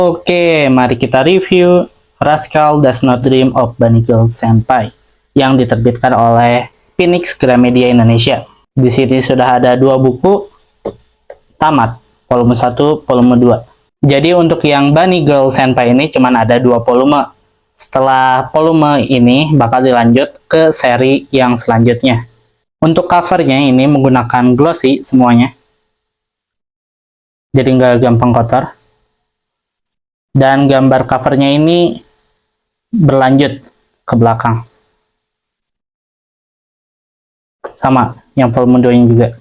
Oke, mari kita review Rascal Does Not Dream of Bunny Girl Senpai yang diterbitkan oleh Phoenix Gramedia Indonesia. Di sini sudah ada 2 buku tamat, volume 1, volume 2. Jadi untuk yang Bunny Girl Senpai ini cuma ada 2 volume. Setelah volume ini bakal dilanjut ke seri yang selanjutnya. Untuk covernya ini menggunakan glossy semuanya, jadi nggak gampang kotor. Dan gambar covernya ini berlanjut ke belakang. Sama, yang volume 2 ini juga.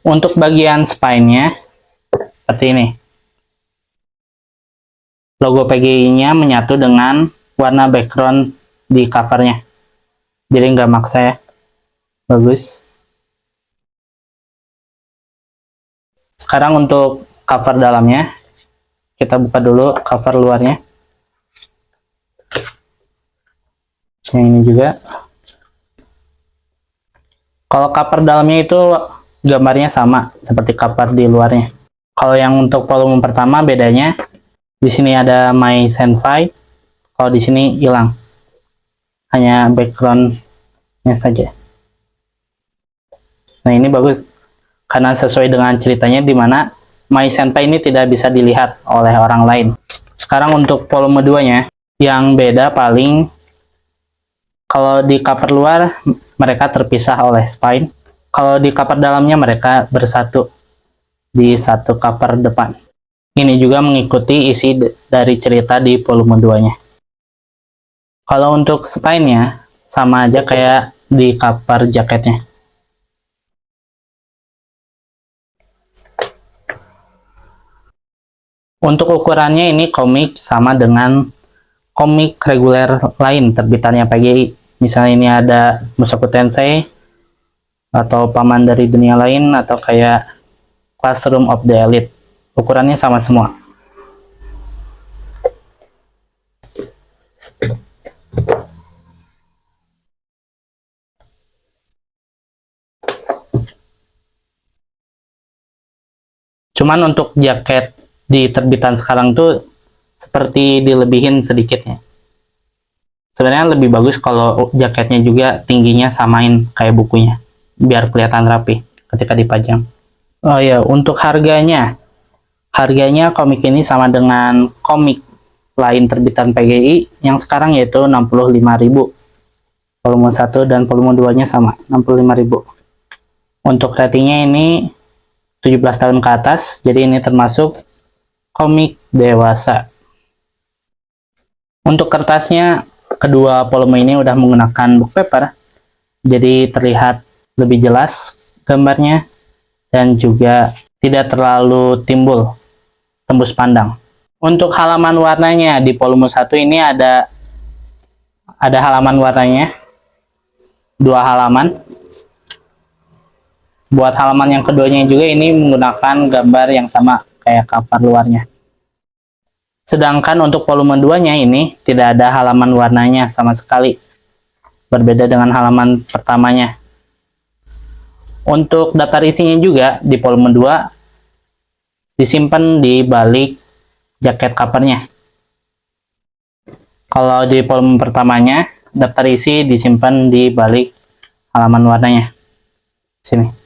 Untuk bagian spine-nya, seperti ini. Logo PGI-nya menyatu dengan warna background di covernya. Jadi nggak maksa ya. Bagus. Sekarang untuk cover dalamnya, kita buka dulu cover luarnya. Yang ini juga. Kalau cover dalamnya itu gambarnya sama seperti cover di luarnya. Kalau yang untuk volume pertama bedanya, di sini ada My Senpai, kalau di sini hilang. Hanya background-nya saja. Nah, ini bagus karena sesuai dengan ceritanya di mana My Senpai ini tidak bisa dilihat oleh orang lain. Sekarang untuk volume 2-nya, yang beda paling kalau di cover luar mereka terpisah oleh spine. Kalau di cover dalamnya mereka bersatu di satu cover depan. Ini juga mengikuti isi dari cerita di volume 2-nya. Kalau untuk spine-nya sama aja kayak di cover jaketnya. Untuk ukurannya ini komik sama dengan komik reguler lain terbitannya PGI. Misalnya ini ada Mushoku Tensei atau Paman dari Dunia Lain atau kayak Classroom of the Elite. Ukurannya sama semua. Cuman untuk jaket di terbitan sekarang tuh seperti dilebihin sedikitnya. Sebenarnya lebih bagus kalau jaketnya juga tingginya samain kayak bukunya, biar kelihatan rapi ketika dipajang. Oh ya, untuk harganya komik ini sama dengan komik lain terbitan PGI yang sekarang yaitu 65.000. Volume 1 dan volume 2-nya sama, 65.000. Untuk ratingnya ini 17 tahun ke atas, jadi ini termasuk komik dewasa. Untuk kertasnya, kedua volume ini udah menggunakan book paper, jadi terlihat lebih jelas gambarnya dan juga tidak terlalu timbul tembus pandang. Untuk halaman warnanya di volume 1 ini ada halaman warnanya, 2 halaman. Buat halaman yang keduanya juga ini menggunakan gambar yang sama kayak cover luarnya. Sedangkan untuk volume 2-nya ini tidak ada halaman warnanya sama sekali. Berbeda dengan halaman pertamanya. Untuk daftar isinya juga di volume 2 disimpan di balik jaket covernya. Kalau di volume pertamanya daftar isi disimpan di balik halaman warnanya. Sini.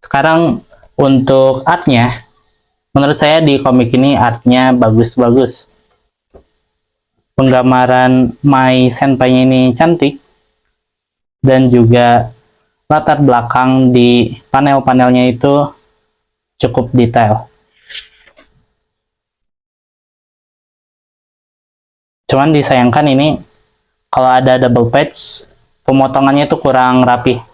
Sekarang untuk artnya, menurut saya di komik ini artnya bagus-bagus. Penggambaran My Senpai ini cantik, dan juga latar belakang di panel-panelnya itu cukup detail. Cuman disayangkan ini kalau ada double page, pemotongannya itu kurang rapi.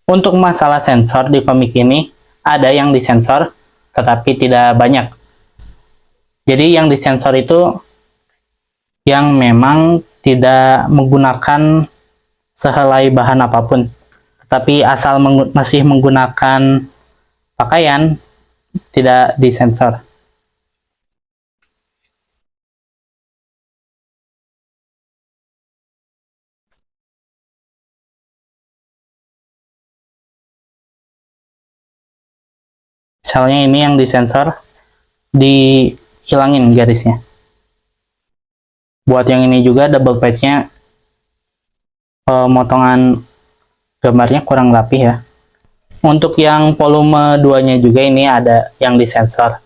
Untuk masalah sensor di komik ini, ada yang disensor, tetapi tidak banyak. Jadi yang disensor itu yang memang tidak menggunakan sehelai bahan apapun. Tetapi asal masih menggunakan pakaian, tidak disensor. Misalnya ini yang disensor, dihilangin garisnya. Buat yang ini juga double page-nya, potongan gambarnya kurang rapi ya. Untuk yang volume 2-nya juga ini ada yang disensor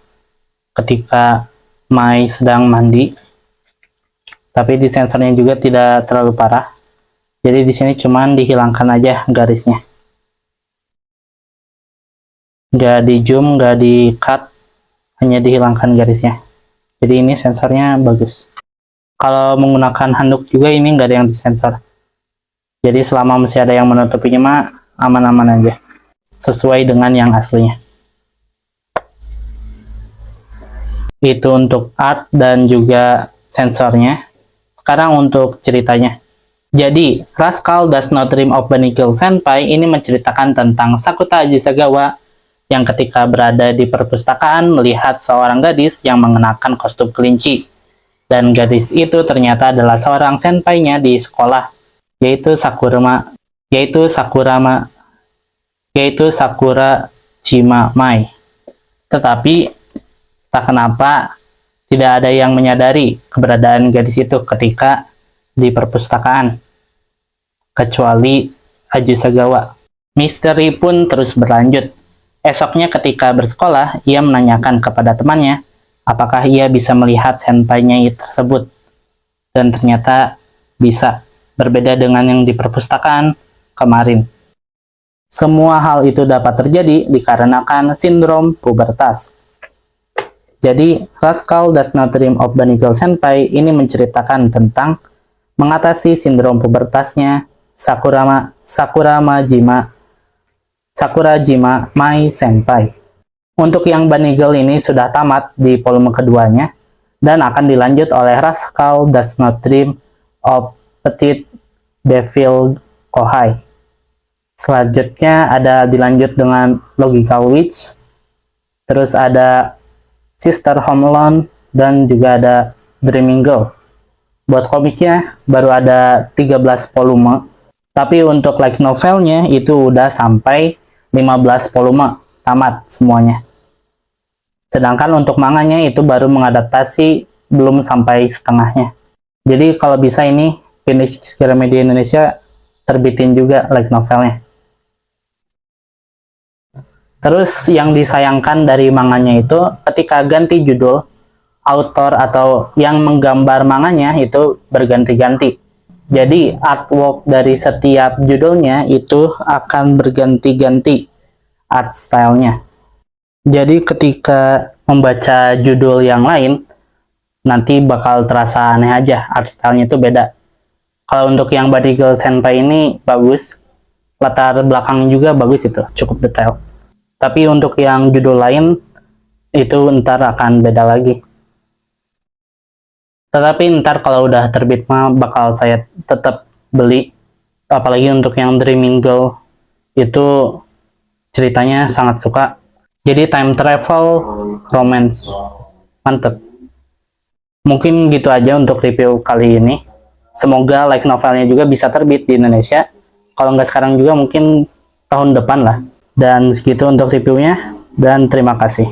ketika Mai sedang mandi. Tapi disensornya juga tidak terlalu parah. Jadi di sini cuman dihilangkan aja garisnya. Nggak di zoom, nggak di cut, hanya dihilangkan garisnya. Jadi ini sensornya bagus. Kalau menggunakan handuk juga ini nggak ada yang disensor. Jadi selama masih ada yang menutupinya mah aman-aman aja. Sesuai dengan yang aslinya. Itu untuk art dan juga sensornya. Sekarang untuk ceritanya. Jadi, Rascal Does Not Dream of Banigel Senpai ini menceritakan tentang Sakuta Ajisagawa yang ketika berada di perpustakaan melihat seorang gadis yang mengenakan kostum kelinci. Dan gadis itu ternyata adalah seorang senpainya di sekolah, yaitu Sakura Jima Mai. Tetapi tak kenapa tidak ada yang menyadari keberadaan gadis itu ketika di perpustakaan, kecuali Ajisagawa. Misteri pun terus berlanjut. Esoknya ketika bersekolah, ia menanyakan kepada temannya apakah ia bisa melihat senpainya tersebut. Dan ternyata bisa, berbeda dengan yang di perpustakaan kemarin. Semua hal itu dapat terjadi dikarenakan sindrom pubertas. Jadi, Rascal Does Not Dream of Banigel Senpai ini menceritakan tentang mengatasi sindrom pubertasnya Sakura Jima Mai Senpai. Untuk yang Banigel ini sudah tamat di volume keduanya dan akan dilanjut oleh Rascal Does Not Dream of Petit Devil Kohai. Selanjutnya ada dilanjut dengan Logical Witch, terus ada Sister Home Alone, dan juga ada Dreaming Girl. Buat komiknya baru ada 13 volume, tapi untuk light novelnya itu udah sampai 15 volume, tamat semuanya. Sedangkan untuk manganya itu baru mengadaptasi, belum sampai setengahnya. Jadi kalau bisa ini Phoenix Gramedia Indonesia terbitin juga light novelnya. Terus yang disayangkan dari manganya itu ketika ganti judul, autor atau yang menggambar manganya itu berganti-ganti. Jadi artwork dari setiap judulnya itu akan berganti-ganti art style-nya. Jadi ketika membaca judul yang lain, nanti bakal terasa aneh aja, art style-nya itu beda. Kalau untuk yang Banigel Senpai ini bagus, latar belakang juga bagus, itu cukup detail. Tapi untuk yang judul lain, itu ntar akan beda lagi. Tetapi ntar kalau udah terbit mah bakal saya tetap beli. Apalagi untuk yang Dreaming Girl, itu ceritanya sangat suka. Jadi time travel, romance, mantep. Mungkin gitu aja untuk review kali ini. Semoga light novelnya juga bisa terbit di Indonesia. Kalau nggak sekarang juga mungkin tahun depan lah. Dan segitu untuk reviewnya, dan terima kasih.